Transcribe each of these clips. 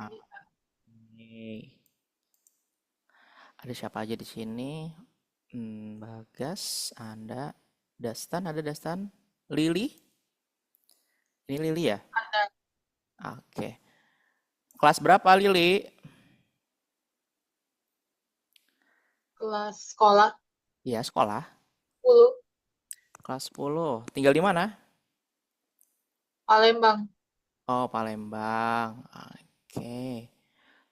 Oke. Ada siapa aja di sini? Bagas, ada Dastan. Lili? Ini Lili ya? Ada Oke. Kelas berapa Lili? kelas sekolah Iya, sekolah. 10 Kelas 10. Tinggal di mana? Palembang. Oh, Palembang. Oke.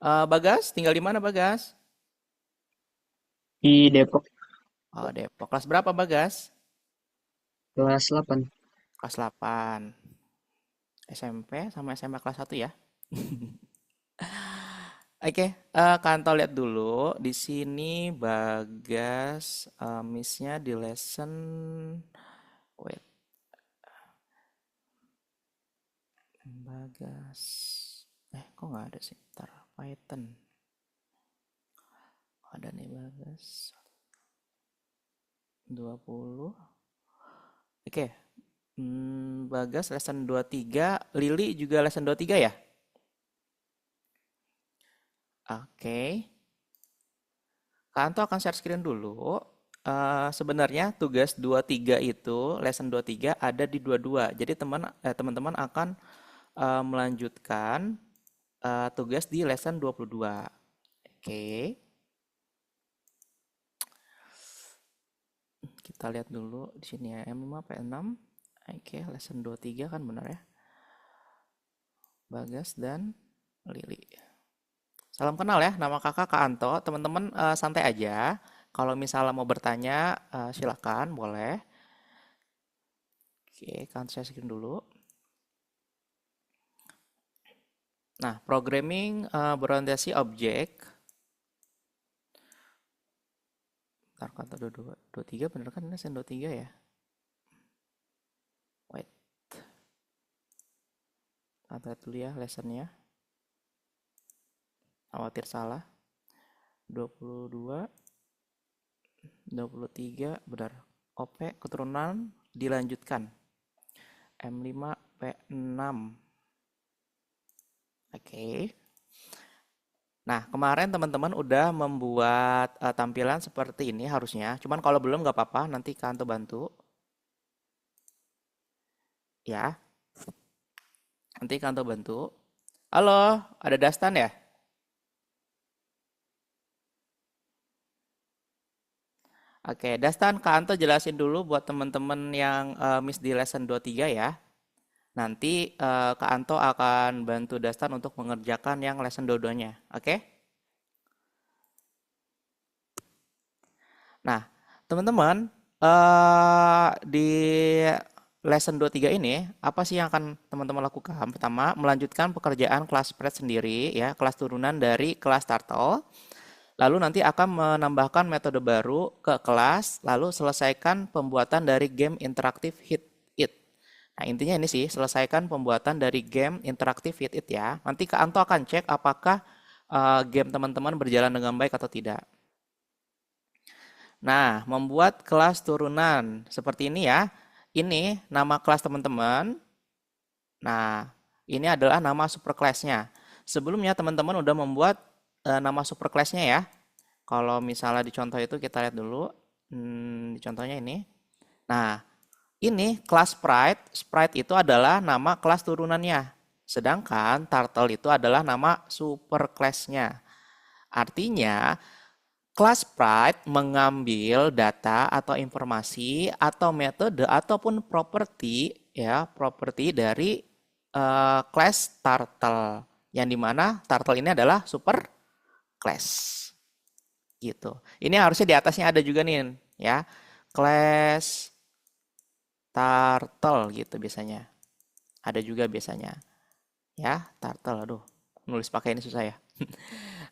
Bagas, tinggal di mana Bagas? Di Depok Oh, Depok. Kelas berapa Bagas? kelas 8. Kelas 8. SMP sama SMA kelas 1 ya? Oke, Kanto lihat dulu. Di sini Bagas, miss-nya di lesson. Wait, Bagas. Kok nggak ada sih? Ntar, Python. Ada nih Bagas. 20. Oke, Bagas lesson 23. Lili juga lesson 23 ya? Oke. Kanto akan share screen dulu. Sebenarnya tugas 23 itu, lesson 23 ada di 22. Jadi teman-teman akan melanjutkan tugas di lesson 22. Oke, kita lihat dulu di sini ya M5 P6. Oke, lesson 23 kan benar ya. Bagas dan Lili. Salam kenal ya, nama kakak Kak Anto. Teman-teman santai aja. Kalau misalnya mau bertanya, silakan, boleh. Oke, kan saya screen dulu. Nah, programming berorientasi objek. Ntar kata 23 bener kan ini lesson 23 ya? Wait, kita lihat dulu ya lessonnya. Khawatir salah. 22, 23, benar. OP keturunan dilanjutkan. M5 P6. Oke. Nah, kemarin teman-teman udah membuat tampilan seperti ini harusnya. Cuman kalau belum nggak apa-apa, nanti Kanto bantu. Ya, nanti Kanto bantu. Halo, ada Dastan ya? Oke, Dastan, Kak Anto jelasin dulu buat teman-teman yang miss di lesson 23 ya. Nanti Kak Anto akan bantu Dastan untuk mengerjakan yang lesson 22-nya. Oke? Nah, teman-teman, di lesson 23 ini, apa sih yang akan teman-teman lakukan? Pertama, melanjutkan pekerjaan kelas spread sendiri, ya, kelas turunan dari kelas turtle. Lalu nanti akan menambahkan metode baru ke kelas, lalu selesaikan pembuatan dari game interaktif Hit It. Nah, intinya ini sih, selesaikan pembuatan dari game interaktif Hit It ya. Nanti Kak Anto akan cek apakah game teman-teman berjalan dengan baik atau tidak. Nah, membuat kelas turunan seperti ini ya. Ini nama kelas teman-teman. Nah, ini adalah nama superclass-nya. Sebelumnya teman-teman udah membuat nama superclass-nya ya. Kalau misalnya di contoh itu kita lihat dulu. Di contohnya ini. Nah, ini kelas sprite. Sprite itu adalah nama kelas turunannya. Sedangkan turtle itu adalah nama superclass-nya. Artinya, kelas sprite mengambil data atau informasi atau metode ataupun properti ya, properti dari class turtle. Yang dimana turtle ini adalah super class gitu. Ini harusnya di atasnya ada juga nih ya. Class turtle gitu biasanya. Ada juga biasanya. Ya, turtle. Aduh, nulis pakai ini susah ya.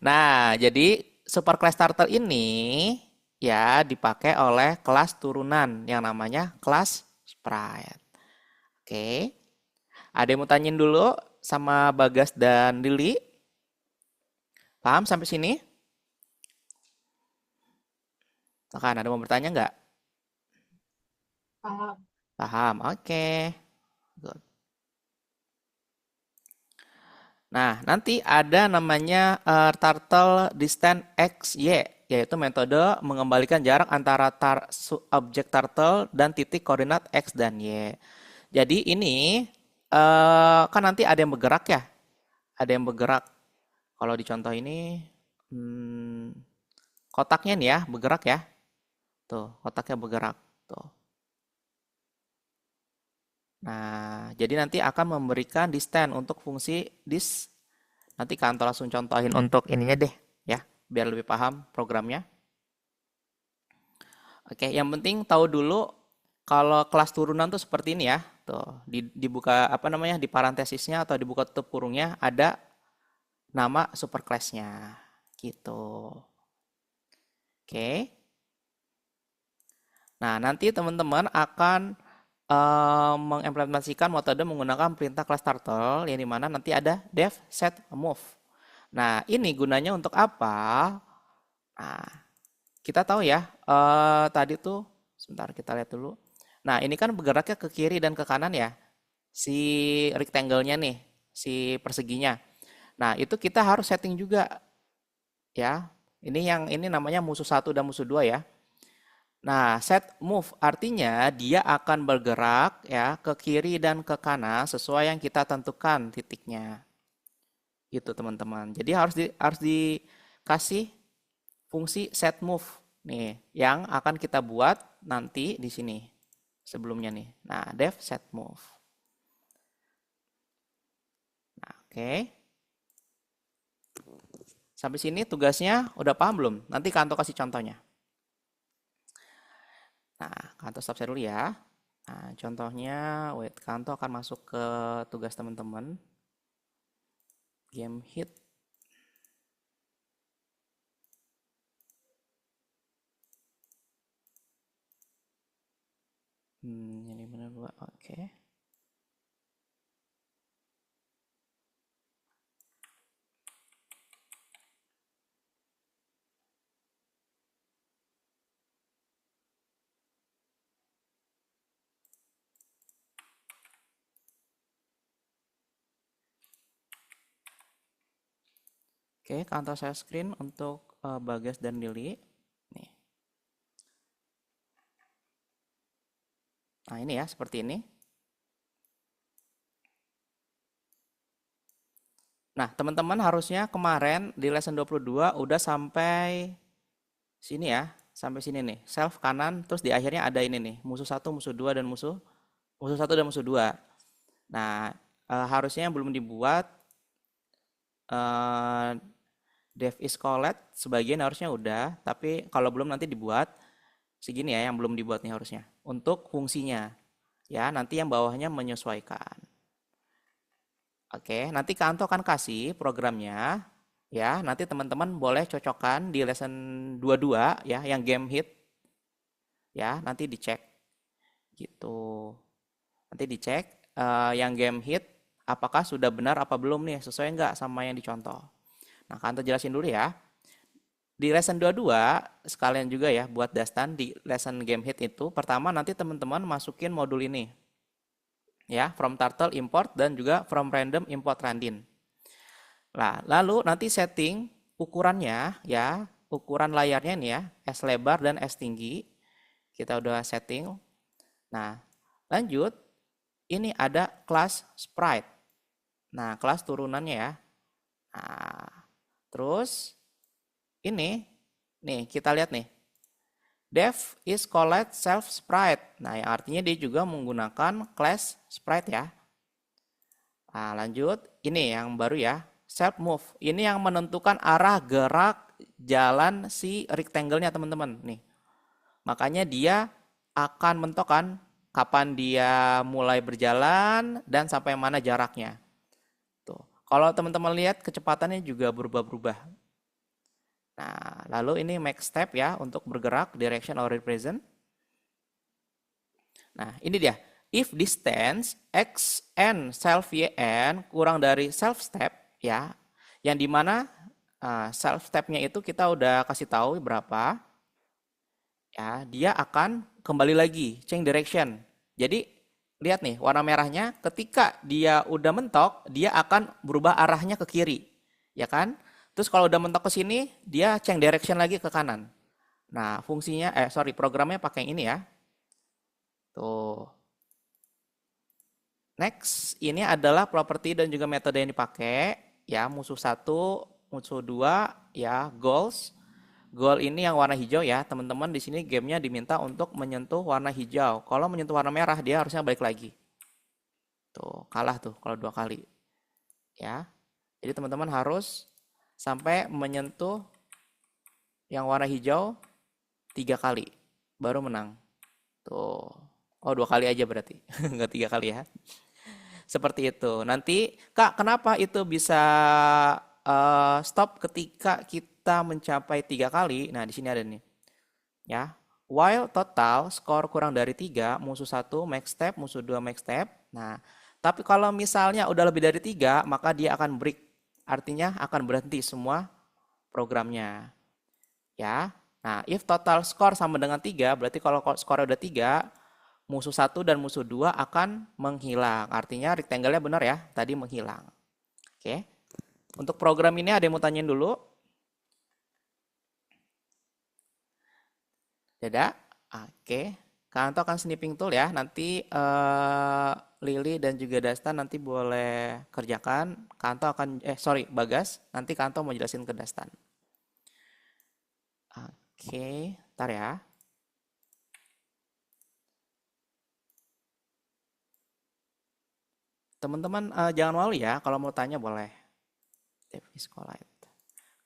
Nah, jadi super class turtle ini ya dipakai oleh kelas turunan yang namanya kelas sprite. Oke. Ada yang mau tanyain dulu sama Bagas dan Lili? Paham sampai sini? Kan ada mau bertanya nggak? Paham. Paham. Oke. Good. Nah, nanti ada namanya turtle distance x, y, yaitu metode mengembalikan jarak antara objek turtle dan titik koordinat x dan y. Jadi ini kan nanti ada yang bergerak ya, ada yang bergerak. Kalau di contoh ini hmm, kotaknya nih ya bergerak ya, tuh kotaknya bergerak, tuh. Nah, jadi nanti akan memberikan distance untuk fungsi dis. Nanti kantor langsung contohin untuk ininya deh, ya, biar lebih paham programnya. Oke, yang penting tahu dulu kalau kelas turunan tuh seperti ini ya. Tuh, dibuka apa namanya di parantesisnya atau dibuka tutup kurungnya ada nama superclass-nya. Gitu. Oke. Nah, nanti teman-teman akan mengimplementasikan metode menggunakan perintah class turtle yang dimana nanti ada def set move. Nah, ini gunanya untuk apa? Nah, kita tahu ya, tadi tuh sebentar kita lihat dulu. Nah, ini kan bergeraknya ke kiri dan ke kanan ya. Si rectangle-nya nih, si perseginya. Nah, itu kita harus setting juga ya. Ini namanya musuh satu dan musuh dua ya. Nah, set move artinya dia akan bergerak ya ke kiri dan ke kanan sesuai yang kita tentukan titiknya. Gitu, teman-teman. Jadi harus dikasih fungsi set move nih yang akan kita buat nanti di sini sebelumnya nih. Nah, def set move. Nah, oke. Sampai sini tugasnya udah paham belum? Nanti Kanto kasih contohnya. Nah, Kanto stop share dulu ya. Nah, contohnya, wait, Kanto akan masuk ke tugas teman-teman. Game hit. Ini benar dua. Oke. Oke, Kanto share screen untuk Bagas dan Lili. Nih. Nah, ini ya, seperti ini. Nah, teman-teman harusnya kemarin di lesson 22 udah sampai sini ya, sampai sini nih. Self kanan, terus di akhirnya ada ini nih, musuh satu, musuh dua, dan musuh satu dan musuh dua. Nah, harusnya yang belum dibuat eh, dev is collect sebagian harusnya udah, tapi kalau belum nanti dibuat segini ya yang belum dibuat nih harusnya. Untuk fungsinya, ya nanti yang bawahnya menyesuaikan. Oke, nanti Kanto akan kasih programnya, ya. Nanti teman-teman boleh cocokkan di lesson 22 ya, yang game hit, ya. Nanti dicek, gitu. Nanti dicek yang game hit, apakah sudah benar apa belum nih, sesuai nggak sama yang dicontoh. Nah, Kanto jelasin dulu ya. Di lesson 22, sekalian juga ya buat Dastan di lesson game hit itu, pertama nanti teman-teman masukin modul ini. Ya, from turtle import dan juga from random import randin. Nah, lalu nanti setting ukurannya ya, ukuran layarnya nih ya, S lebar dan S tinggi. Kita udah setting. Nah, lanjut, ini ada kelas sprite. Nah, kelas turunannya ya. Nah, terus ini nih kita lihat nih. Dev is called self sprite. Nah, yang artinya dia juga menggunakan class sprite ya. Nah, lanjut, ini yang baru ya, self move. Ini yang menentukan arah gerak jalan si rectangle-nya teman-teman nih. Makanya dia akan menentukan kapan dia mulai berjalan dan sampai mana jaraknya. Tuh. Kalau teman-teman lihat kecepatannya juga berubah-ubah. Nah, lalu ini make step ya untuk bergerak direction or represent. Nah, ini dia. If distance x n self yn kurang dari self step ya, yang dimana self stepnya itu kita udah kasih tahu berapa, ya dia akan kembali lagi change direction. Jadi Lihat nih, warna merahnya ketika dia udah mentok, dia akan berubah arahnya ke kiri. Ya kan? Terus kalau udah mentok ke sini, dia change direction lagi ke kanan. Nah, programnya pakai yang ini ya. Tuh. Next, ini adalah properti dan juga metode yang dipakai. Ya, musuh satu, musuh dua, ya, goals. Goal ini yang warna hijau ya, teman-teman di sini gamenya diminta untuk menyentuh warna hijau. Kalau menyentuh warna merah, dia harusnya balik lagi. Tuh, kalah tuh kalau 2 kali. Ya, jadi teman-teman harus sampai menyentuh yang warna hijau 3 kali, baru menang. Tuh, oh 2 kali aja berarti, nggak 3 kali ya. Seperti itu. Nanti, Kak, kenapa itu bisa stop ketika kita mencapai 3 kali? Nah, di sini ada nih. Ya, while total skor kurang dari 3, musuh satu make step, musuh dua make step. Nah, tapi kalau misalnya udah lebih dari 3, maka dia akan break. Artinya akan berhenti semua programnya. Ya. Nah, if total skor sama dengan 3, berarti kalau skor udah 3, musuh satu dan musuh dua akan menghilang. Artinya rectangle-nya benar ya, tadi menghilang. Oke. Untuk program ini ada yang mau tanyain dulu? Tidak? Oke. Kanto akan snipping tool ya. Nanti Lili dan juga Dasta nanti boleh kerjakan. Bagas. Nanti Kanto mau jelasin ke Dastan. Oke, ntar ya. Teman-teman jangan malu ya, kalau mau tanya boleh. TV Sekolah.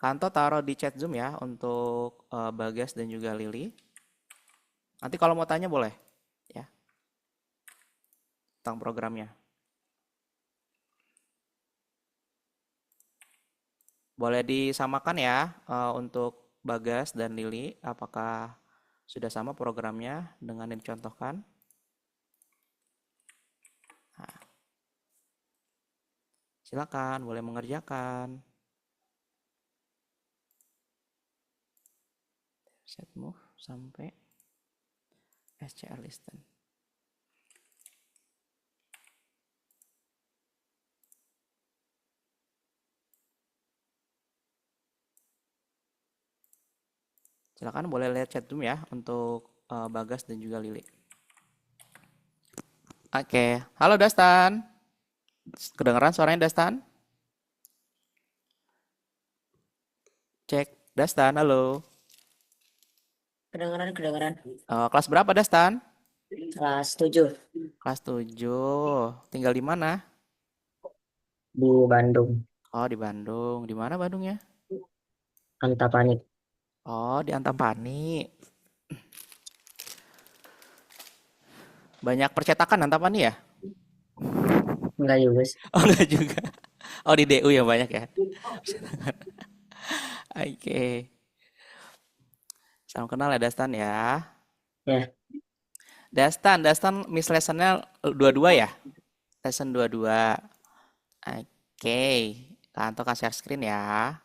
Kanto taruh di chat Zoom ya untuk Bagas dan juga Lili. Nanti kalau mau tanya boleh ya tentang programnya. Boleh disamakan ya untuk Bagas dan Lili, apakah sudah sama programnya dengan yang dicontohkan? Nah, silakan, boleh mengerjakan. Set move sampai SCR listen. Silakan boleh lihat chat Zoom ya untuk Bagas dan juga Lili. Oke, halo Dastan. Kedengeran suaranya Dastan? Cek, Dastan, halo. Kedengeran. Kelas berapa Dastan? Kelas 7 Kelas 7. Tinggal di mana? di Bandung, Oh, di Bandung. Di mana Bandungnya? Antapani. Oh, di Antapani. Banyak percetakan Antapani ya? Enggak juga sih. Oh, enggak juga. Oh, di DU yang banyak ya. Oke. Salam kenal ya Dastan ya. Ya, Dastan Miss Lessonnya 22 ya? Lesson 22. Oke. Kantor kan share screen ya.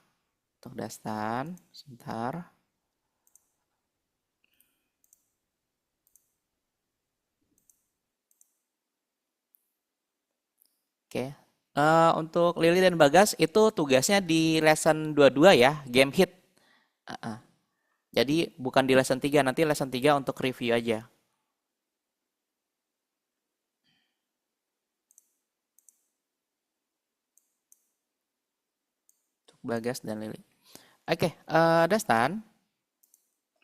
Untuk Dastan. Sebentar. Oke. Untuk Lili dan Bagas itu tugasnya di lesson 22 ya, game hit. Uh-uh. Jadi bukan di lesson 3, nanti lesson 3 untuk review aja. Untuk Bagas dan Lili. Oke, Dastan.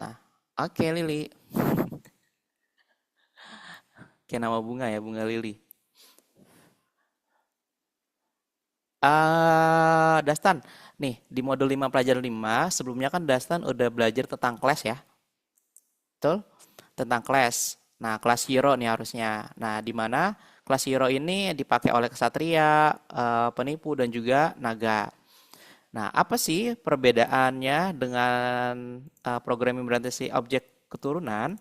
Nah, oke Lili. Kayak nama bunga ya, bunga Lili. Dastan, nih di modul 5 pelajaran 5, sebelumnya kan Dastan udah belajar tentang kelas ya. Betul? Tentang kelas. Nah, kelas hero nih harusnya. Nah, di mana kelas hero ini dipakai oleh kesatria, penipu dan juga naga. Nah, apa sih perbedaannya dengan programming berorientasi objek keturunan?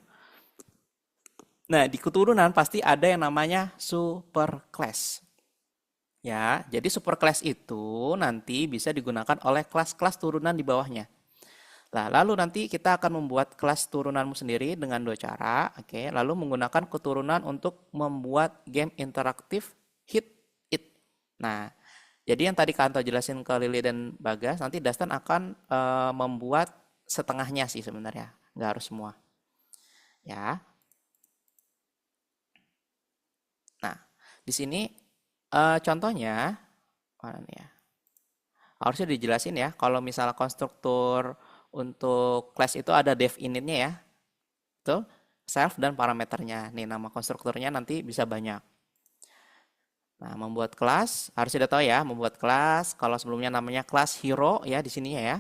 Nah, di keturunan pasti ada yang namanya superclass. Ya, jadi superclass itu nanti bisa digunakan oleh kelas-kelas turunan di bawahnya. Nah, lalu nanti kita akan membuat kelas turunanmu sendiri dengan dua cara. Oke, lalu menggunakan keturunan untuk membuat game interaktif Hit It. Nah, jadi yang tadi Kanto jelasin ke Lili dan Bagas, nanti Dastan akan membuat setengahnya sih sebenarnya, nggak harus semua. Ya, nah di sini contohnya mana nih ya? Harusnya dijelasin ya. Kalau misalnya konstruktur untuk class itu ada def initnya ya, tuh self dan parameternya. Nih nama konstrukturnya nanti bisa banyak. Nah, membuat kelas harus sudah tahu ya, membuat kelas. Kalau sebelumnya namanya kelas hero ya di sininya ya.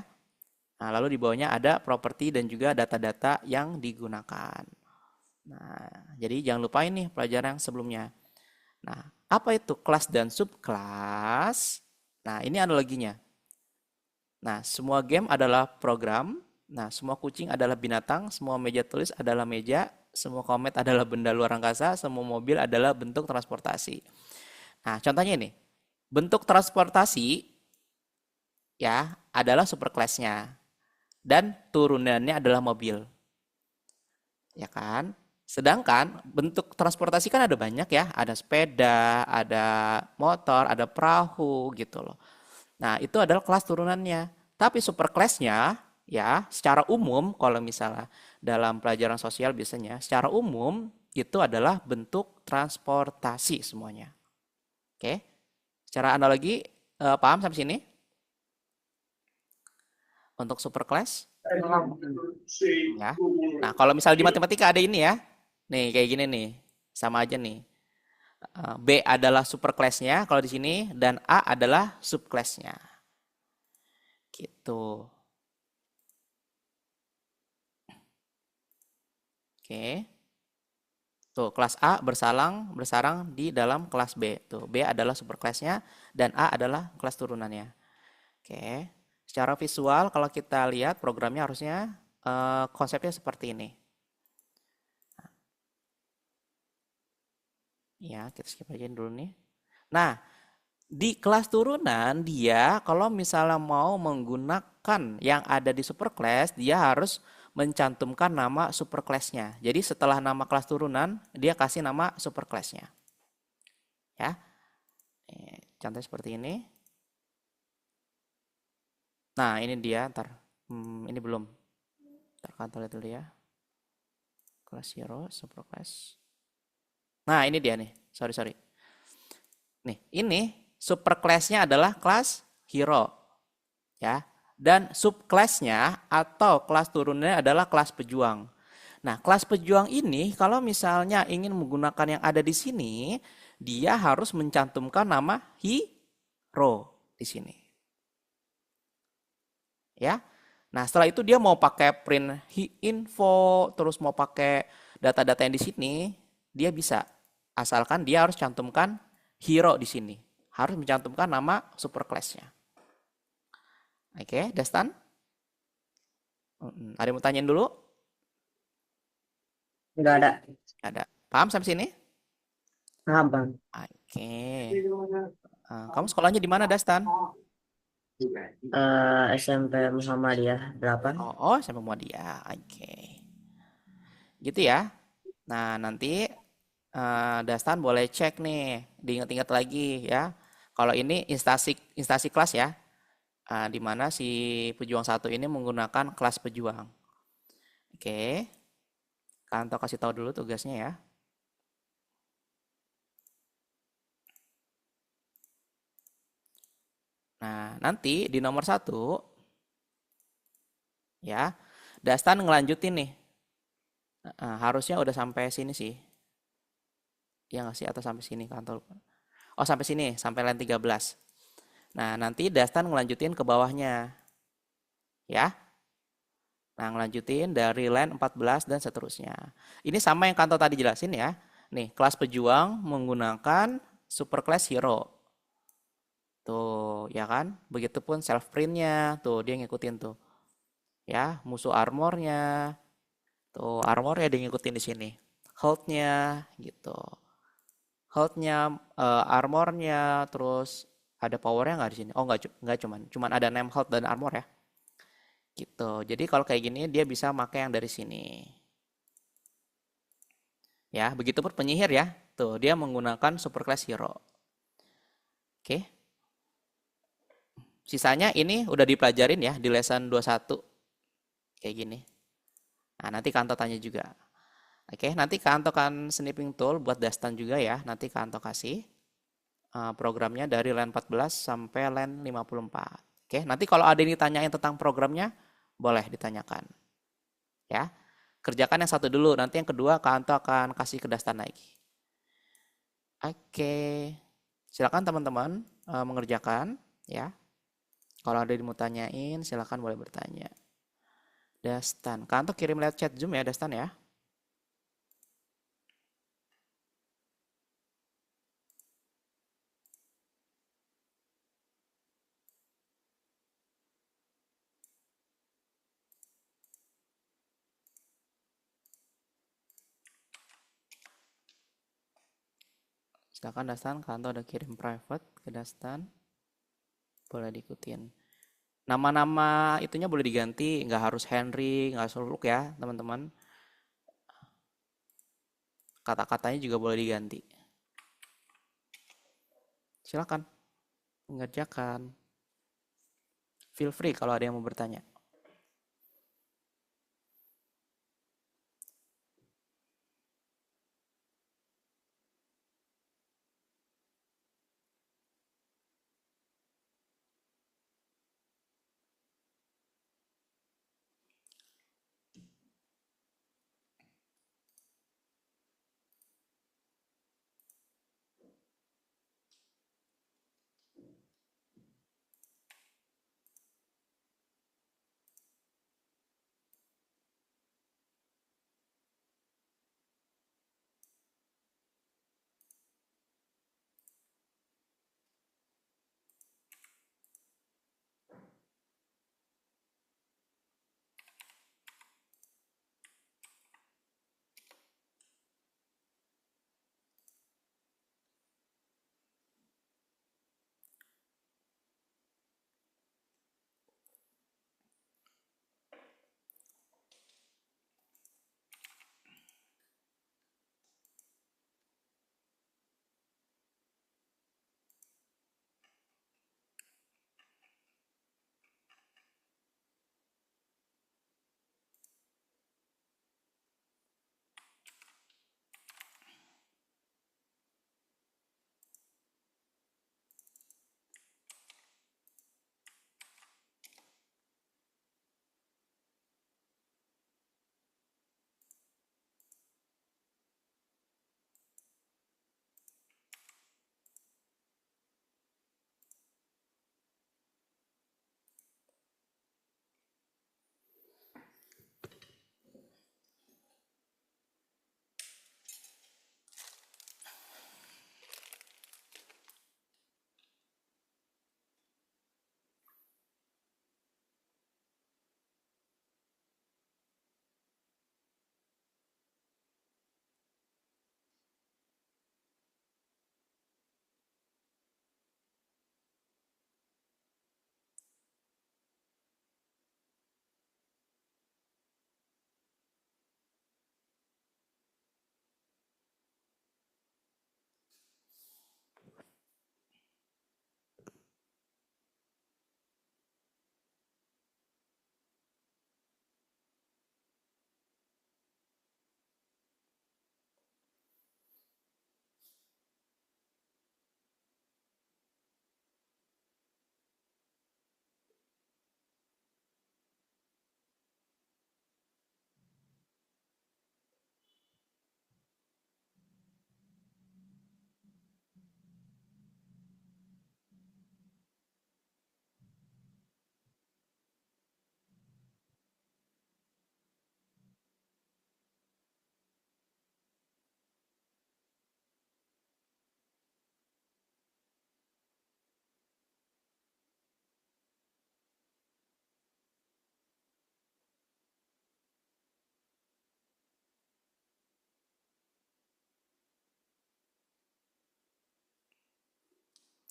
Nah, lalu di bawahnya ada properti dan juga data-data yang digunakan. Nah, jadi jangan lupa ini pelajaran yang sebelumnya. Nah, apa itu kelas dan subkelas? Nah, ini analoginya. Nah, semua game adalah program. Nah, semua kucing adalah binatang, semua meja tulis adalah meja, semua komet adalah benda luar angkasa, semua mobil adalah bentuk transportasi. Nah, contohnya ini. Bentuk transportasi ya adalah superclass-nya dan turunannya adalah mobil. Ya kan? Sedangkan bentuk transportasi kan ada banyak ya, ada sepeda, ada motor, ada perahu gitu loh. Nah, itu adalah kelas turunannya. Tapi superclass-nya ya secara umum kalau misalnya dalam pelajaran sosial biasanya secara umum itu adalah bentuk transportasi semuanya. Oke. Secara analogi paham sampai sini? Untuk superclass ya. Nah, kalau misalnya di matematika ada ini ya. Nih kayak gini nih. Sama aja nih. B adalah superclass-nya kalau di sini dan A adalah subclass-nya. Gitu. Oke. Tuh, kelas A bersarang di dalam kelas B. Tuh, B adalah superclass-nya dan A adalah kelas turunannya. Oke. Secara visual kalau kita lihat programnya harusnya konsepnya seperti ini. Ya, kita skip aja dulu nih. Nah, di kelas turunan dia kalau misalnya mau menggunakan yang ada di superclass, dia harus mencantumkan nama superclass-nya. Jadi setelah nama kelas turunan, dia kasih nama superclass-nya. Ya. Contohnya seperti ini. Nah, ini dia, ntar. Ini belum. Ntar kantor lihat dulu ya. Kelas hero, superclass. Nah, ini dia nih. Sorry. Nih, ini superclass-nya adalah kelas hero. Ya. Dan subclass-nya atau kelas turunnya adalah kelas pejuang. Nah, kelas pejuang ini kalau misalnya ingin menggunakan yang ada di sini, dia harus mencantumkan nama hero di sini. Ya. Nah, setelah itu dia mau pakai print info, terus mau pakai data-data yang di sini, dia bisa. Asalkan dia harus cantumkan hero di sini. Harus mencantumkan nama superclass-nya. Oke, Dastan? Ada yang mau tanyain dulu? Nggak ada. Ada. Paham sampai sini? Paham, Bang. Oke. Kamu sekolahnya di mana, Dastan? SMP Muhammadiyah 8. Oh, sampai Muhammadiyah. Oke. Gitu ya. Nah, nanti Dastan boleh cek nih, diingat-ingat lagi ya. Kalau ini instansi kelas ya, di mana si pejuang satu ini menggunakan kelas pejuang. Oke, Kanto kasih tahu dulu tugasnya ya. Nah, nanti di nomor 1 ya, Dastan ngelanjutin nih. Harusnya udah sampai sini sih. Ya nggak sih atau sampai sini Kanto? Oh, sampai sini, sampai line 13. Nah, nanti Dastan ngelanjutin ke bawahnya. Ya. Nah, ngelanjutin dari line 14 dan seterusnya. Ini sama yang Kanto tadi jelasin ya. Nih, kelas pejuang menggunakan superclass hero. Tuh, ya kan? Begitupun self printnya. Tuh, dia ngikutin tuh. Ya, musuh armornya. Tuh, armornya dia ngikutin di sini. Health-nya gitu. Health-nya, armornya, terus ada powernya nggak di sini? Oh, nggak cuman ada name health dan armor ya. Gitu. Jadi kalau kayak gini dia bisa pakai yang dari sini. Ya, begitupun penyihir ya. Tuh, dia menggunakan superclass hero. Oke. Sisanya ini udah dipelajarin ya di lesson 21. Kayak gini. Nah, nanti Kanto tanya juga. Oke, nanti Kanto kan snipping tool buat Dastan juga ya. Nanti Kanto kasih programnya dari line 14 sampai line 54. Oke, nanti kalau ada yang ditanyain tentang programnya, boleh ditanyakan. Ya, kerjakan yang satu dulu. Nanti yang kedua Kanto akan kasih ke Dastan lagi. Oke, silakan teman-teman mengerjakan ya. Kalau ada yang mau tanyain, silakan boleh bertanya. Dastan, Kanto kirim lewat chat Zoom ya, Dastan ya. Silakan Dastan, Kanto udah kirim private ke Dastan. Boleh diikutin. Nama-nama itunya boleh diganti, nggak harus Henry, nggak harus Luk ya, teman-teman. Kata-katanya juga boleh diganti. Silakan mengerjakan. Feel free kalau ada yang mau bertanya.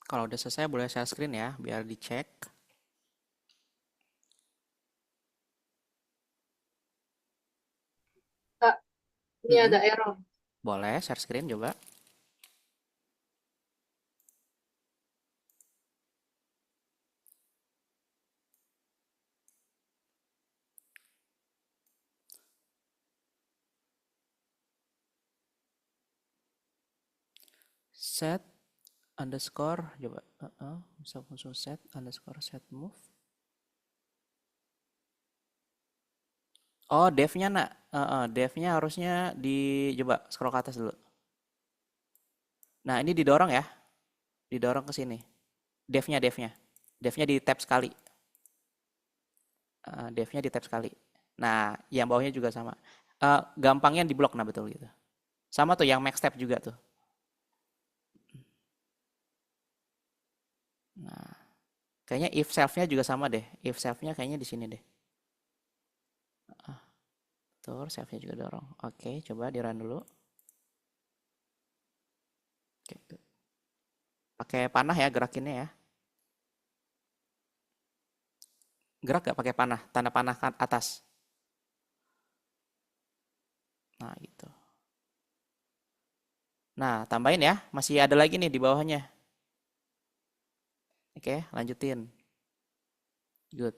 Kalau udah selesai boleh share screen ya, biar dicek. Ini Mm-mm. ada error. Boleh share screen coba. Set underscore coba. Bisa muncul set underscore set move. Oh, devnya nak. Devnya harusnya di coba scroll ke atas dulu. Nah, ini didorong ya. Didorong ke sini. Devnya. Devnya di tab sekali. Devnya di tab sekali. Nah, yang bawahnya juga sama. Gampangnya di blok, nah betul gitu. Sama tuh yang max tab juga tuh. Nah, kayaknya if self-nya juga sama deh. If self-nya kayaknya di sini deh. Tuh, self-nya juga dorong. Oke, coba di run dulu. Oke, tuh. Pakai panah ya gerakinnya ya. Gerak gak pakai panah? Tanda panah kan atas. Nah, gitu. Nah, tambahin ya. Masih ada lagi nih di bawahnya. Oke, lanjutin. Good.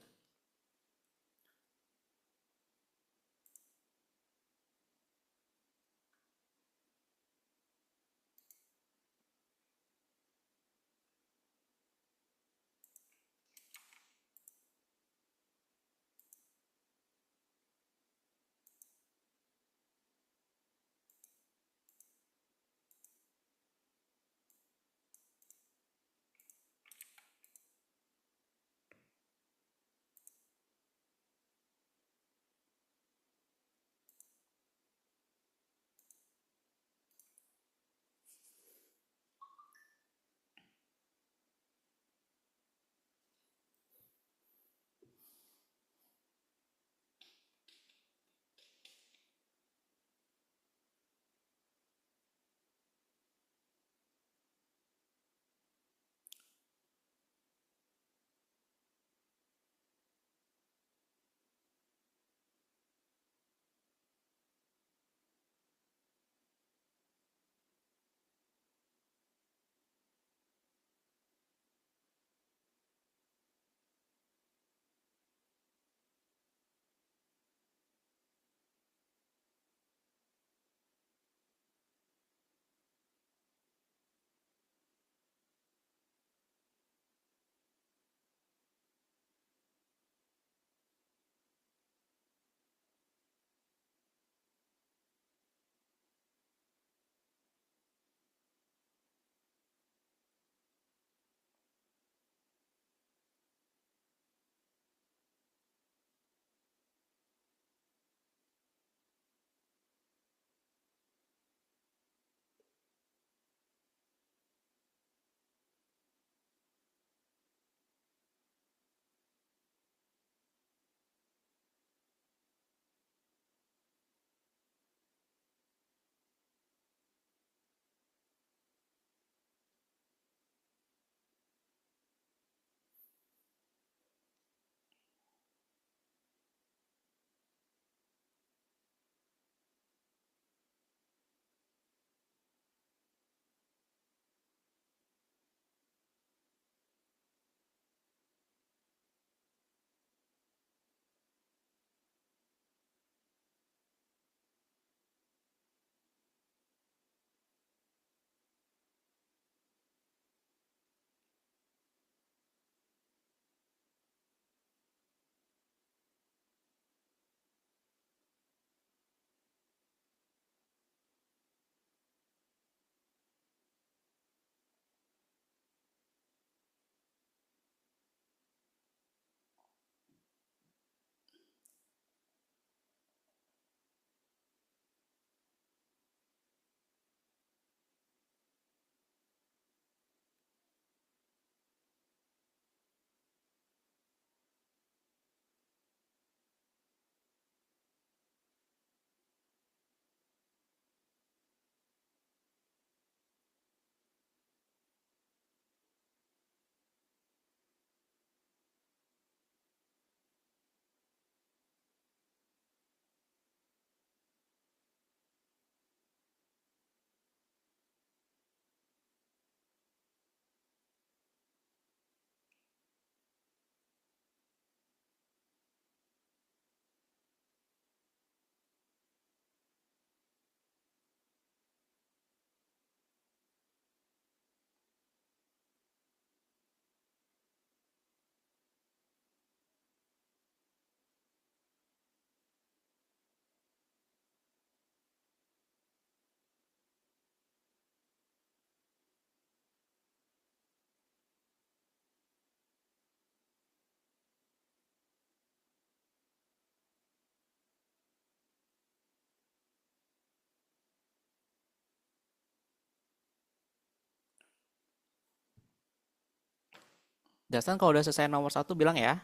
Dastan kalau udah selesai nomor satu bilang ya,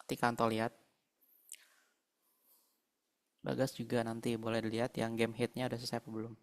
ketika Anto lihat. Bagas juga nanti boleh dilihat yang game hitnya udah selesai apa belum.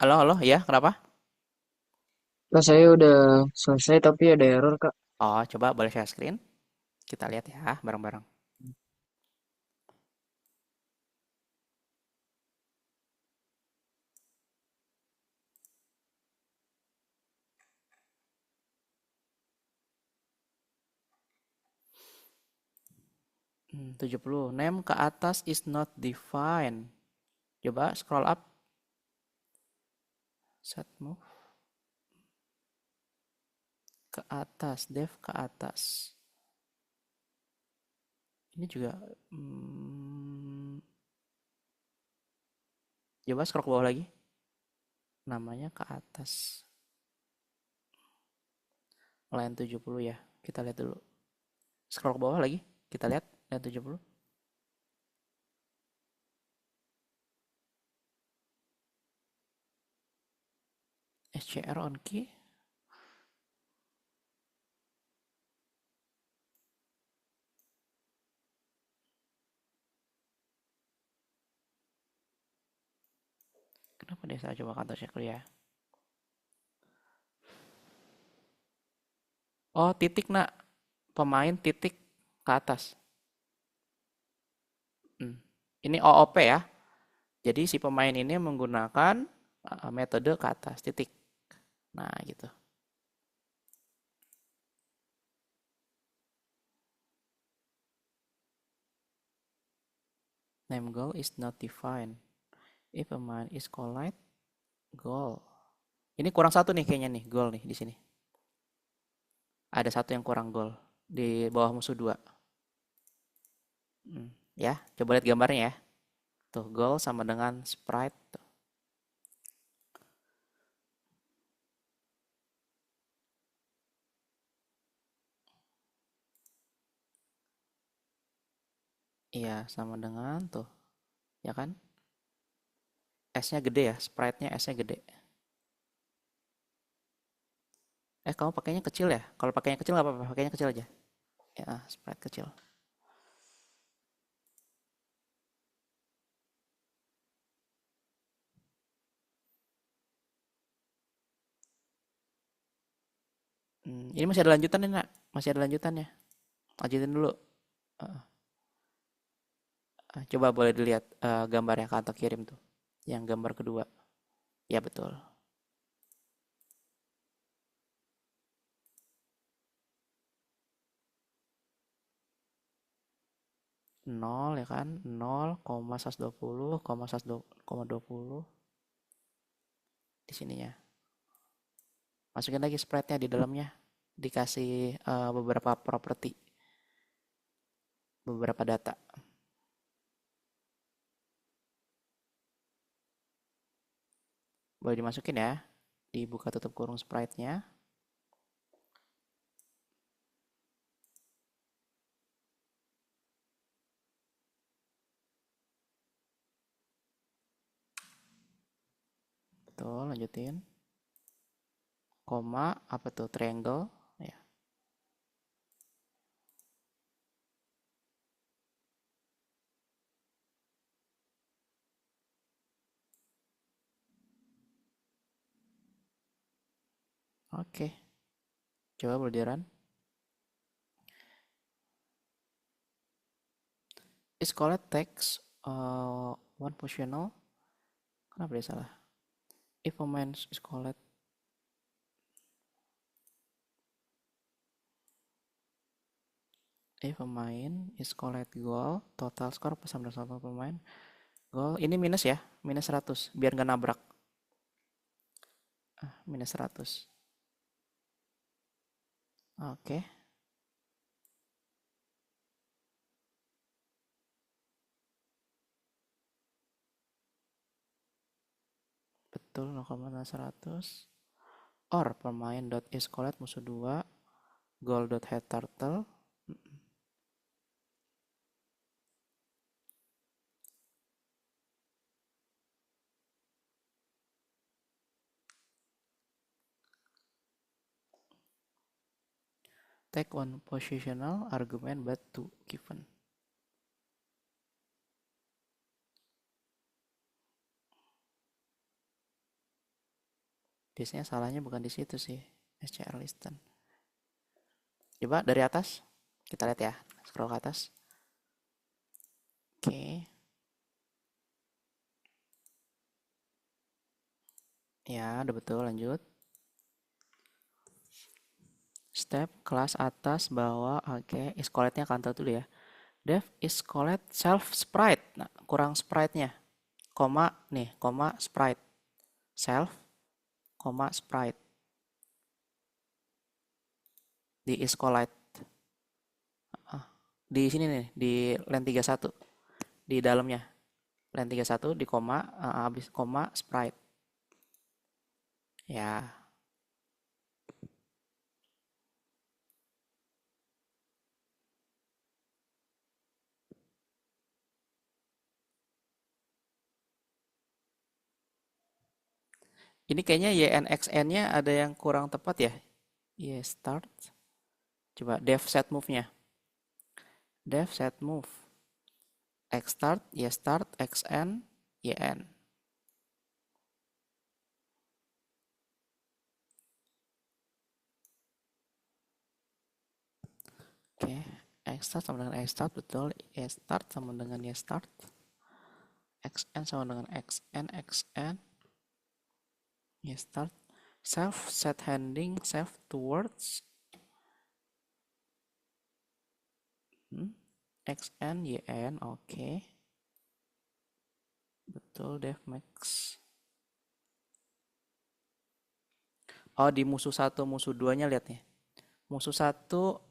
Halo, halo, ya, kenapa? Kak, saya udah selesai tapi ada error, Kak. Oh, coba boleh share screen. Kita lihat ya, bareng-bareng. Hmm, 70. Name ke atas is not defined. Coba scroll up. Set move. Ke atas, dev ke atas. Ini juga, coba scroll ke bawah lagi. Namanya ke atas. Line 70 ya. Kita lihat dulu. Scroll ke bawah lagi. Kita lihat line 70. SCR on key. Kenapa dia saya coba kantor check dulu ya. Oh, titik nak. Pemain titik ke atas. Ini OOP ya. Jadi si pemain ini menggunakan metode ke atas titik. Nah, gitu. Name goal is not defined. If a man is collide, goal. Ini kurang satu nih kayaknya nih, goal nih di sini. Ada satu yang kurang goal di bawah musuh dua. Ya, coba lihat gambarnya ya. Tuh, goal sama dengan sprite. Tuh. Iya, sama dengan tuh, ya kan? S-nya gede ya, sprite-nya S-nya gede. Kamu pakainya kecil ya? Kalau pakainya kecil nggak apa-apa, pakainya kecil aja. Ya, sprite kecil. Ini masih ada lanjutan nih, nak. Masih ada lanjutannya. Lanjutin dulu. Coba boleh dilihat gambar yang kantor kirim tuh. Yang gambar kedua. Ya, betul. Nol ya kan? 0,120, di sininya. Masukin lagi sprite-nya di dalamnya. Dikasih beberapa properti. Beberapa data. Boleh dimasukin ya. Dibuka tutup kurung sprite-nya. Betul, lanjutin. Koma, apa tuh? Triangle. Ya. Oke. Coba boleh di-run. Is called text one positional. Kenapa dia salah? If a man is called if a main is called goal, total score pas sama satu pemain. Goal ini minus ya, minus 100 biar nggak nabrak. Minus 100. Oke. Betul 0,100. Or pemain dot is called musuh 2 goal dot head turtle. Take one positional argument but two given. Biasanya salahnya bukan di situ sih, SCR listen. Coba dari atas, kita lihat ya, scroll ke atas. Oke, ya udah betul, lanjut. Step, kelas atas, bawah, oke, is collect-nya kantor dulu ya. Dev is collect self sprite. Nah, kurang sprite-nya. Koma, nih, koma sprite. Self, koma sprite. Di is collect. Di sini nih, di line 31. Di dalamnya. Line 31 di koma, habis koma sprite. Ya, ini kayaknya YNXN-nya ada yang kurang tepat ya. Y start. Coba dev set move-nya. Dev set move. X start, Y start, XN, YN. Oke, X start sama dengan X start betul. Y start sama dengan Y start. XN sama dengan XN, XN. Y start. Self set handing, self towards. XN, YN, oke. Betul, dev max. Oh, di musuh satu, musuh duanya lihat nih. Musuh satu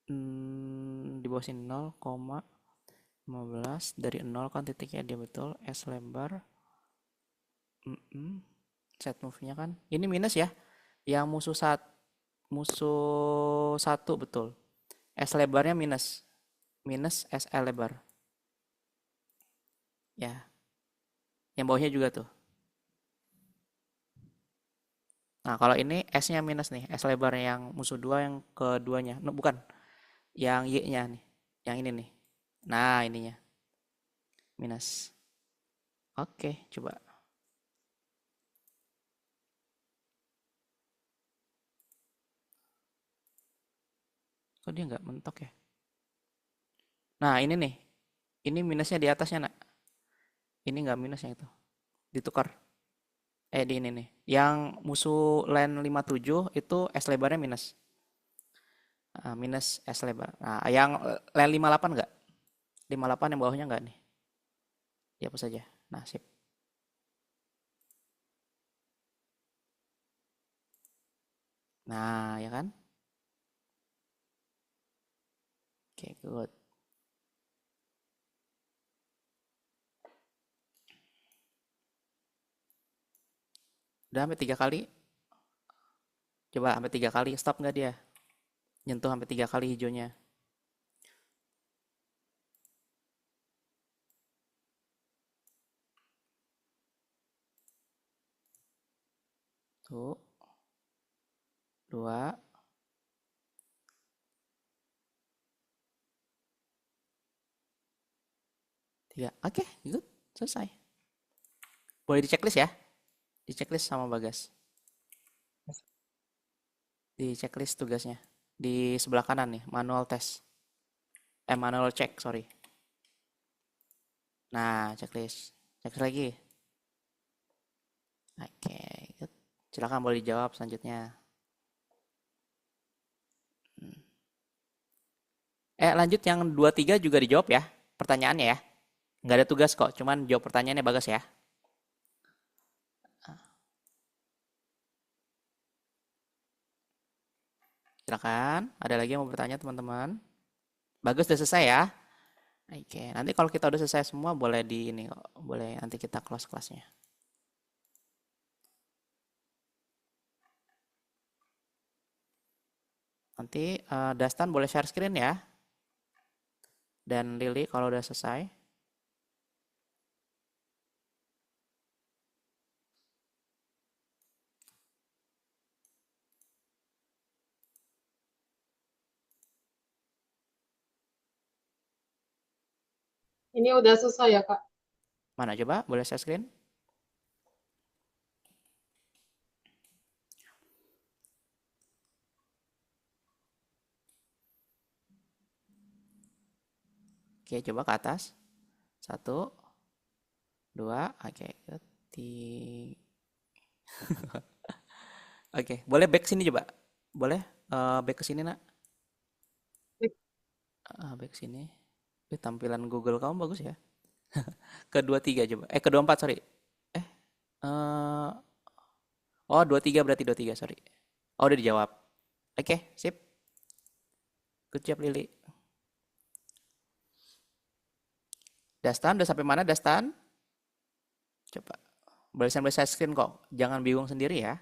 di bawah sini 0,15 dari 0 kan titiknya dia betul. S lebar. Set move-nya kan. Ini minus ya. Yang musuh satu betul. S lebarnya minus. Minus SL lebar. Ya. Yang bawahnya juga tuh. Nah, kalau ini S-nya minus nih. S lebarnya yang musuh dua yang keduanya. No, bukan. Yang Y-nya nih. Yang ini nih. Nah, ininya. Minus. Oke, coba. Kok dia nggak mentok ya? Nah, ini nih. Ini minusnya di atasnya, nak. Ini nggak minusnya itu. Ditukar. Di ini nih. Yang musuh line 57 itu S lebarnya minus. Minus S lebar. Nah, yang line 58 nggak? 58 yang bawahnya nggak nih? Dihapus saja. Nah, sip. Nah, ya kan? Oke, good. Udah sampai 3 kali. Coba sampai 3 kali. Stop nggak dia? Nyentuh sampai 3 kali hijaunya. Tuh. 2. 3. Oke, good. Selesai. Boleh di checklist ya? Di checklist sama Bagas. Di checklist tugasnya. Di sebelah kanan nih, manual test. Manual check, sorry. Nah, checklist. Checklist lagi. Oke, good. Silakan boleh dijawab selanjutnya. Lanjut yang 2 3 juga dijawab ya. Pertanyaannya ya. Nggak ada tugas kok, cuman jawab pertanyaannya Bagas ya. Silakan, ada lagi yang mau bertanya teman-teman? Bagus udah selesai ya. Oke, nanti kalau kita udah selesai semua boleh di ini kok, boleh nanti kita close kelasnya. Nanti Dastan boleh share screen ya. Dan Lily kalau udah selesai. Ini udah selesai ya, Kak? Mana coba? Boleh share screen? Oke, coba ke atas. 1, 2, oke. Tiga. Oke, boleh back sini coba. Boleh back ke sini, Nak? Back sini. Tampilan Google kamu bagus ya. Kedua tiga coba. Kedua empat, sorry. Eh, eh, oh, dua tiga berarti dua tiga, sorry. Oh, udah dijawab. Oke, sip. Good job, Lili. Dastan, udah sampai mana, Dastan? Coba. Boleh sambil share screen kok. Jangan bingung sendiri ya.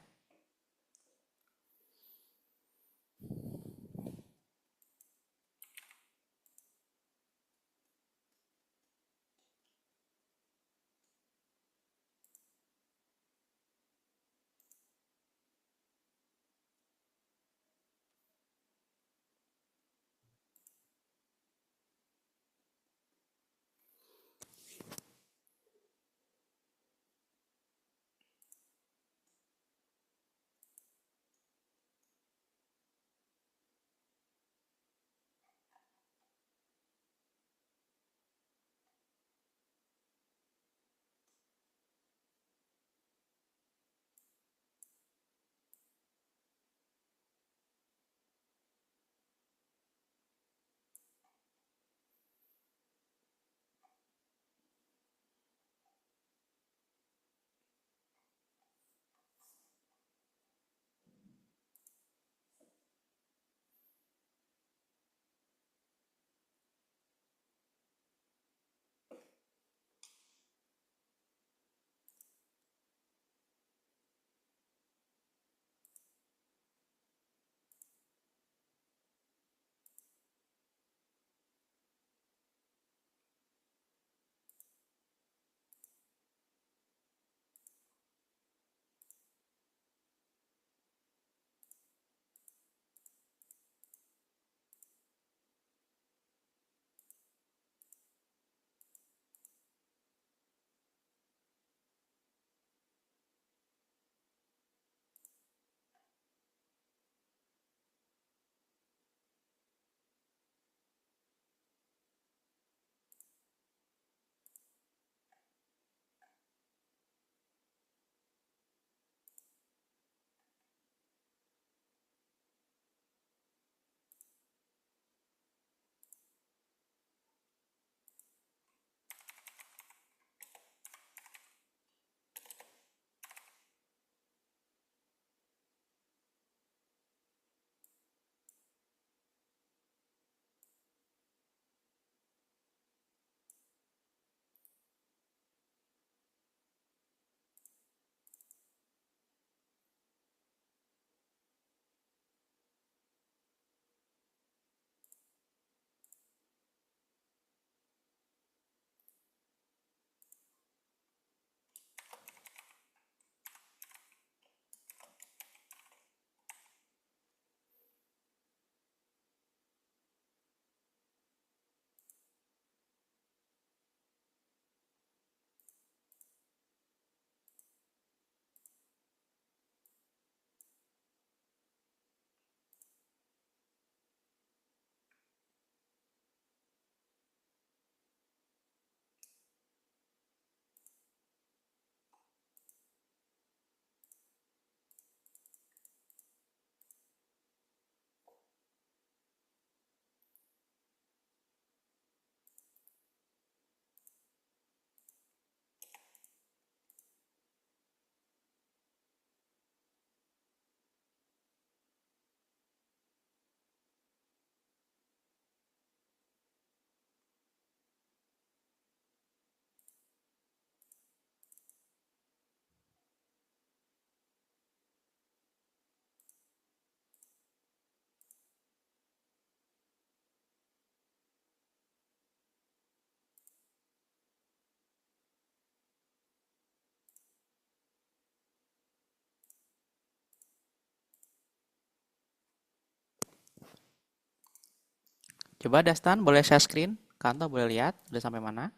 Coba Dastan, boleh share screen? Kanto boleh lihat udah sampai mana?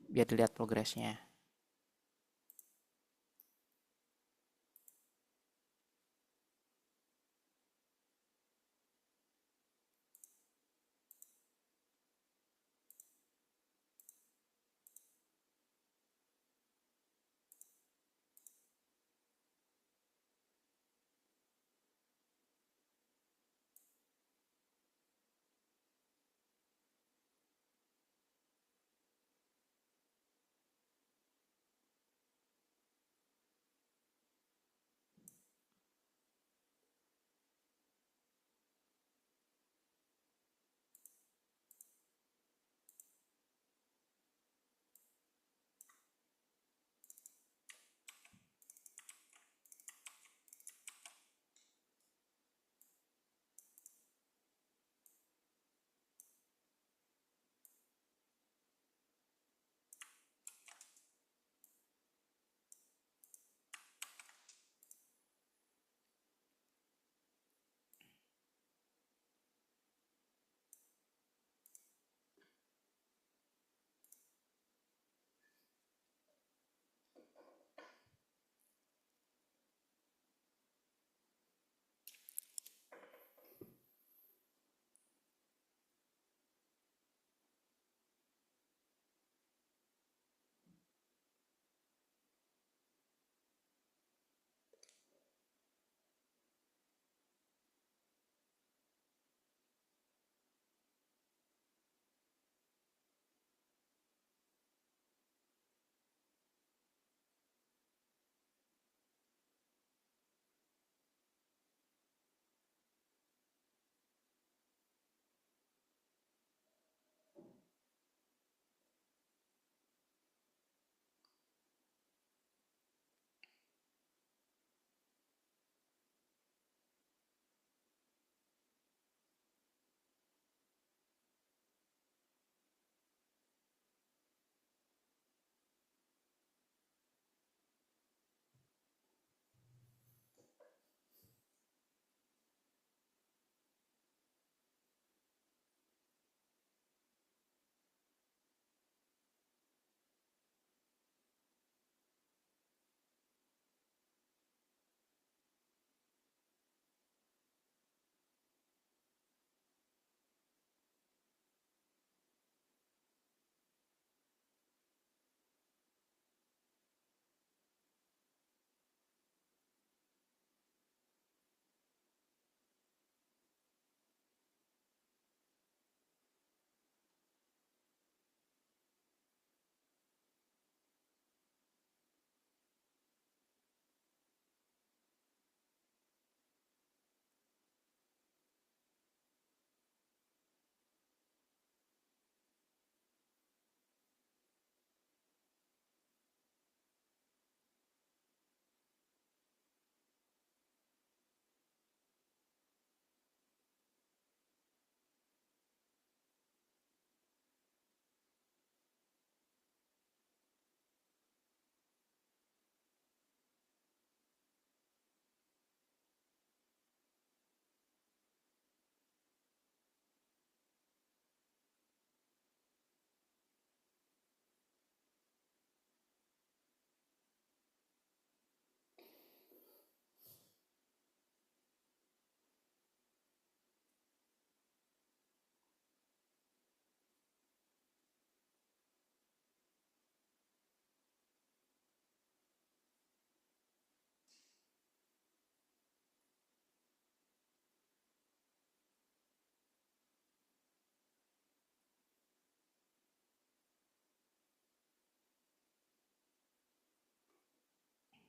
Biar dilihat progresnya.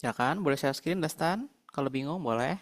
Ya kan? Boleh share screen, Dastan? Kalau bingung, boleh.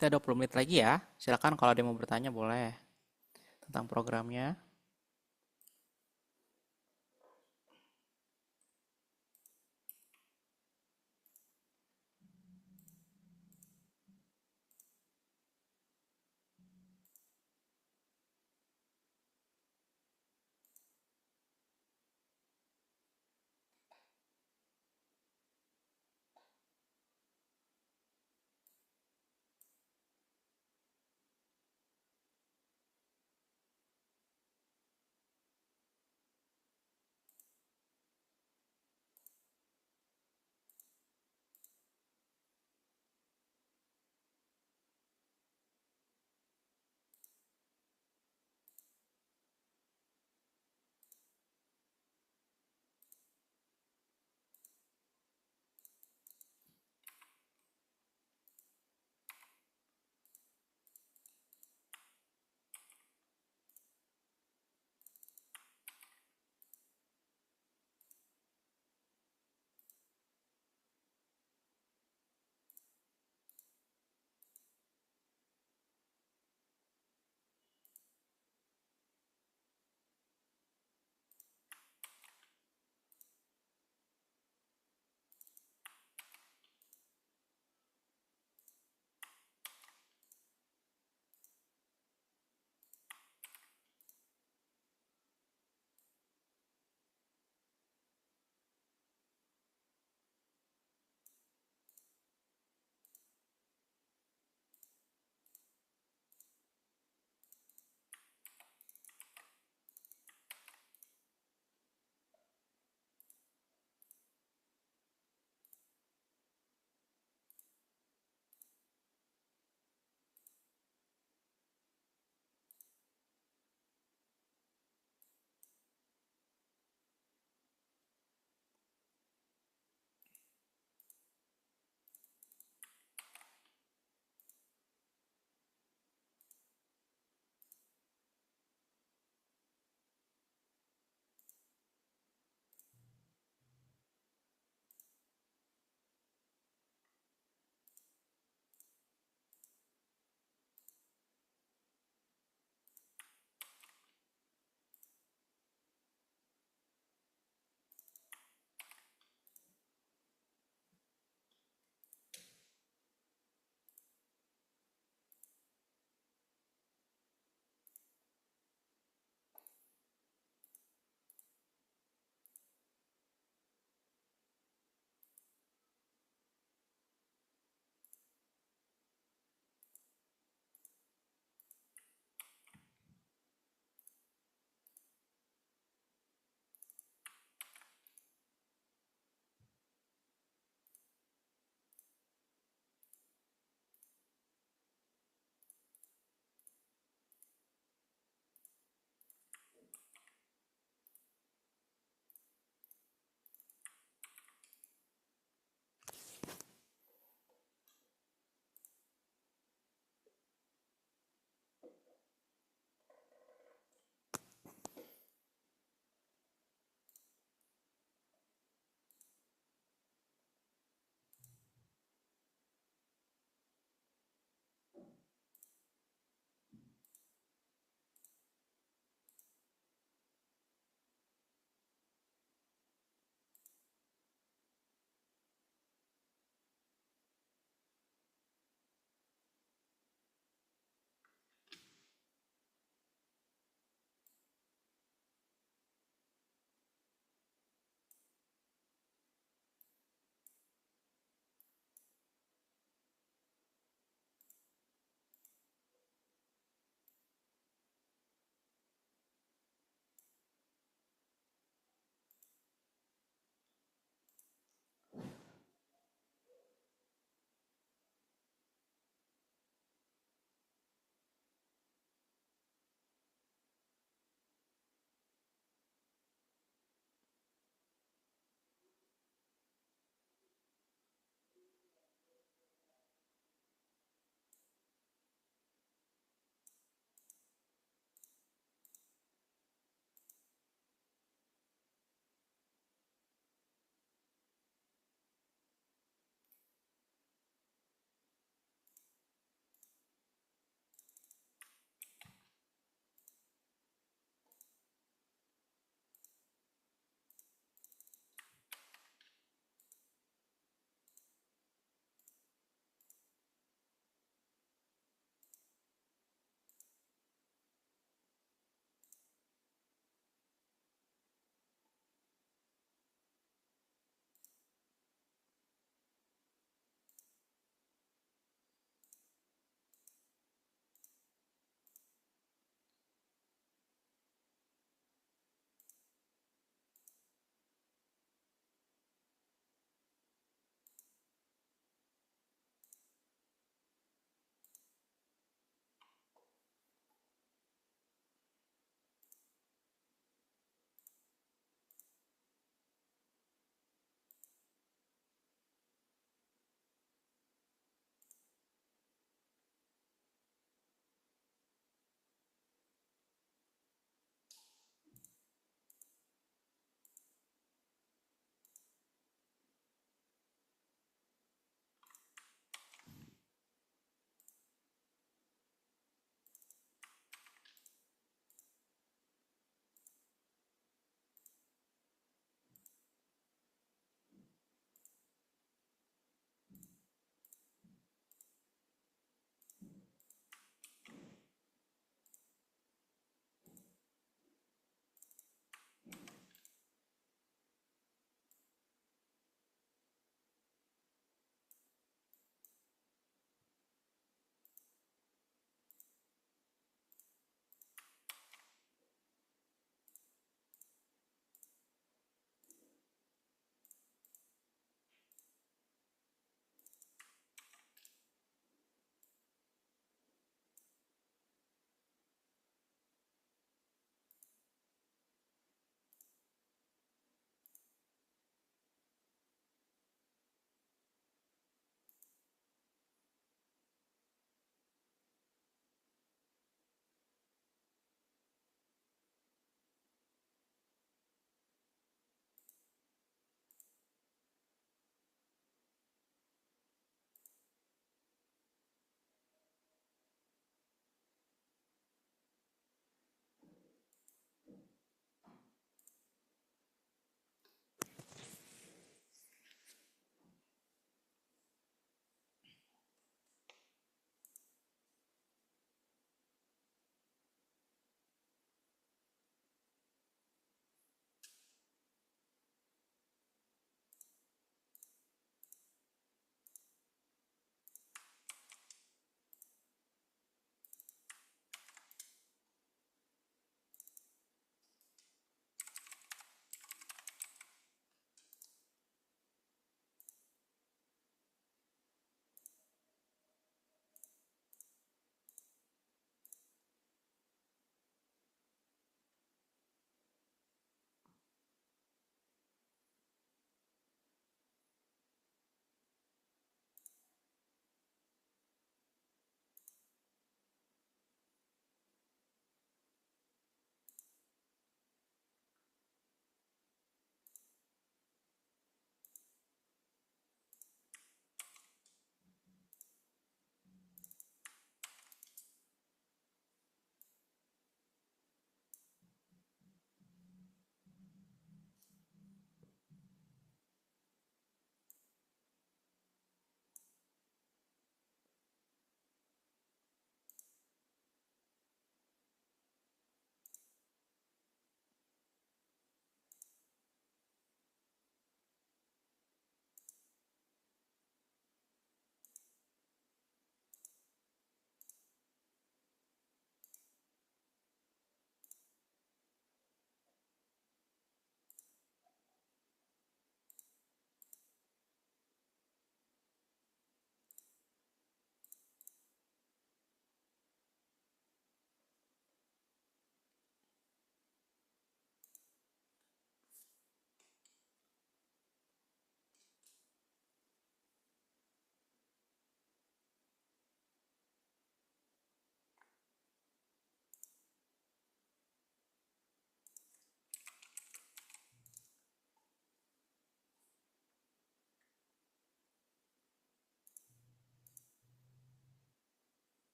Kita 20 menit lagi ya. Silakan kalau ada yang mau bertanya boleh tentang programnya.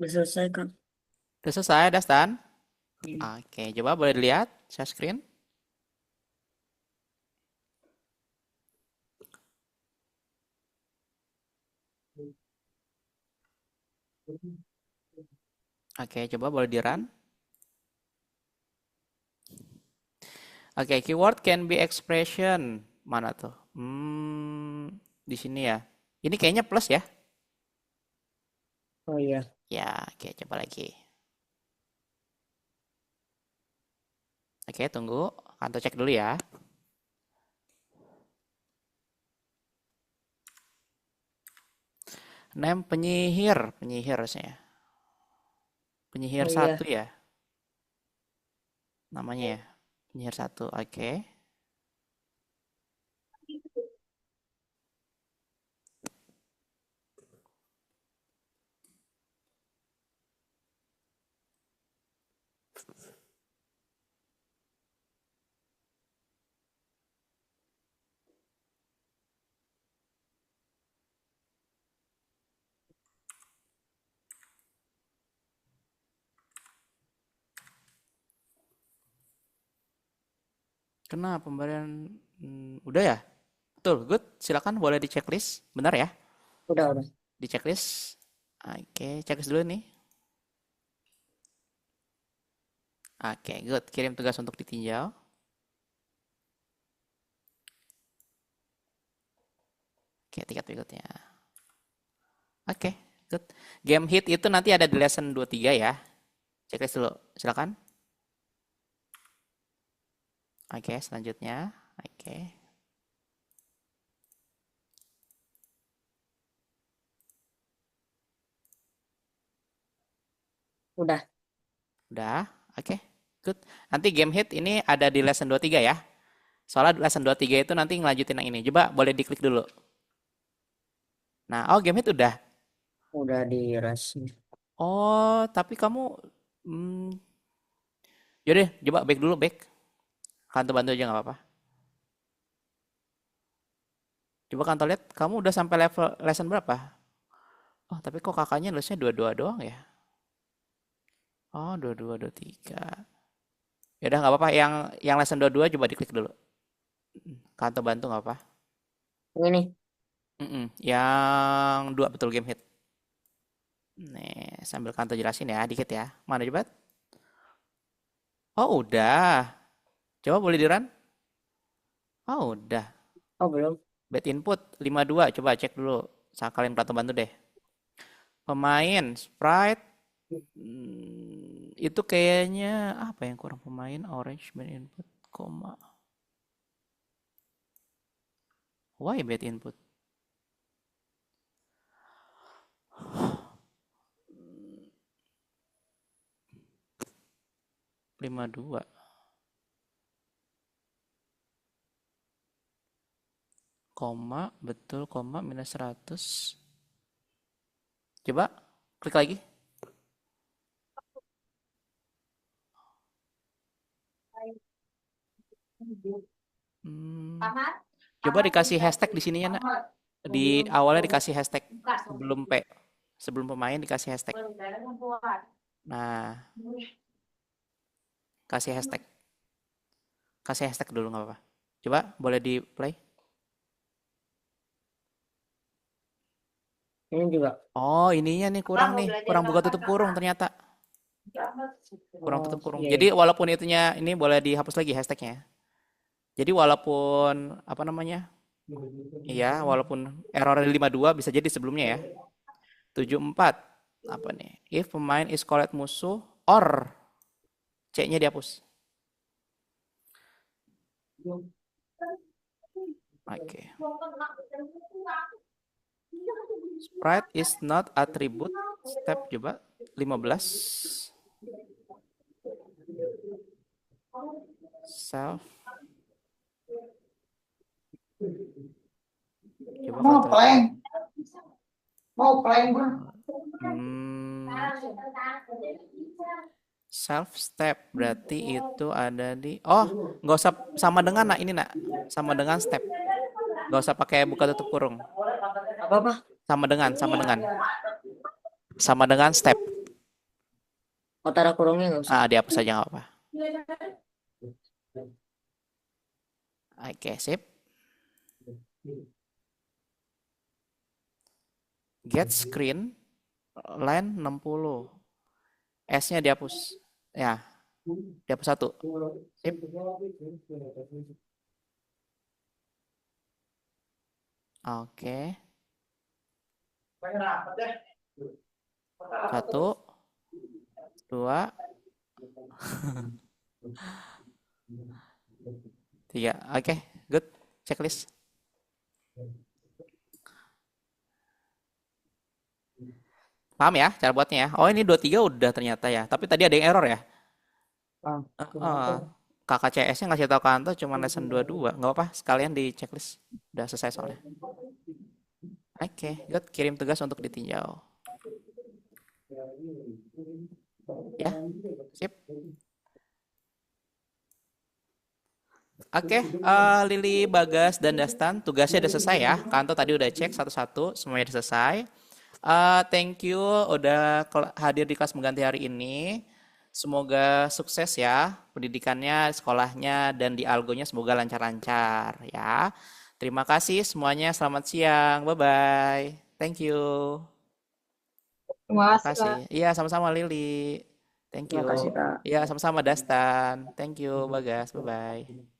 Udah selesai, Kak. Udah selesai, Dastan? Hmm. Oke, coba boleh dilihat share screen. Oke, coba boleh di run. Oke, keyword can be expression. Mana tuh? Di sini ya. Ini kayaknya plus ya. Oh iya. Ya, oke, coba lagi. Oke, tunggu. Kantor cek dulu ya. Name penyihir, penyihir harusnya ya. Penyihir Oh satu iya. ya, namanya ya. Penyihir satu, oke. Kenapa pemberian? Udah ya? Betul, good. Silakan boleh di checklist. Benar ya? Udah. Di checklist. Oke, checklist dulu nih. Oke, good. Kirim tugas untuk ditinjau. Oke, tingkat berikutnya. Oke, good. Game hit itu nanti ada di lesson 23 ya. Checklist dulu. Silakan. Oke, selanjutnya. Oke. Udah. Udah. Oke, good. Nanti game hit ini ada di lesson 23 ya. Soalnya lesson 23 itu nanti ngelanjutin yang ini. Coba boleh diklik dulu. Nah, oh game hit udah. Udah di rush. Oh, tapi kamu yaudah, coba back dulu, back. Kantor bantu aja nggak apa-apa. Coba kantor lihat, kamu udah sampai level lesson berapa? Oh, tapi kok kakaknya nulisnya 22 doang ya? Oh, 22, 23. Ya udah nggak apa-apa, yang lesson 22 coba diklik dulu. Kantor bantu nggak apa? Ini. Yang dua betul game hit. Nih, sambil kantor jelasin ya, dikit ya. Mana coba? Oh, udah. Coba boleh di run? Oh, udah. Oh belum. Bad input 52, coba cek dulu. Sakalin kantor bantu deh. Pemain, sprite, itu kayaknya apa yang kurang pemain? Orange, bad input, koma. Why bad input? Lima dua. Koma, betul, koma, minus 100. Coba, klik lagi. Coba dikasih hashtag di sininya, nak. Di awalnya dikasih hashtag sebelum P. Sebelum pemain dikasih hashtag. Nah, kasih hashtag. Kasih hashtag dulu nggak apa-apa. Coba boleh di play. Ini juga. Oh, ininya nih kurang nih. Kurang buka tutup kurung ternyata. Kurang Oh tutup kurung. iya. Jadi walaupun itunya ini boleh dihapus lagi hashtagnya. Jadi walaupun apa namanya? Iya, walaupun error 52 bisa jadi sebelumnya ya. 74 apa nih? If pemain is called musuh or C-nya dihapus. Oke. Sprite is not attribute. Step coba 15. Self. Coba Mau kontrol. prank? Mau prank bro? Self step berarti itu ada di nggak usah sama dengan ini nak, sama dengan step, nggak usah pakai buka tutup kurung, Apa? sama dengan step. Oh, tanda kurungnya nggak usah. Dihapus saja nggak apa-apa. Oke, sip. Get screen line 60. S-nya dihapus. Ya, dihapus satu. Sip. Oke. Satu, dua, tiga. Oke, good. Checklist. Paham ya cara buatnya ya? Oh, ini 23 udah ternyata ya. Tapi tadi ada yang error ya? Ah, Heeh. KKCS-nya ngasih tahu Kanto cuma lesson 22. Nggak apa-apa, sekalian di checklist. Udah selesai soalnya. Oke, good. Kirim tugas untuk ditinjau. Ya, sip. Oke, Lili, Bagas, dan Dastan, tugasnya udah selesai ya. Kanto tadi udah cek satu-satu, semuanya udah selesai. Thank you udah hadir di kelas mengganti hari ini. Semoga sukses ya pendidikannya, sekolahnya, dan di algonya semoga lancar-lancar ya. Terima kasih semuanya, selamat siang, bye-bye. Thank you. Terima Terima kasih, kasih. Kak. Iya, sama-sama Lili. Thank Terima you. kasih, Kak. Iya, sama-sama Dastan. Thank you, Bagas. Bye-bye.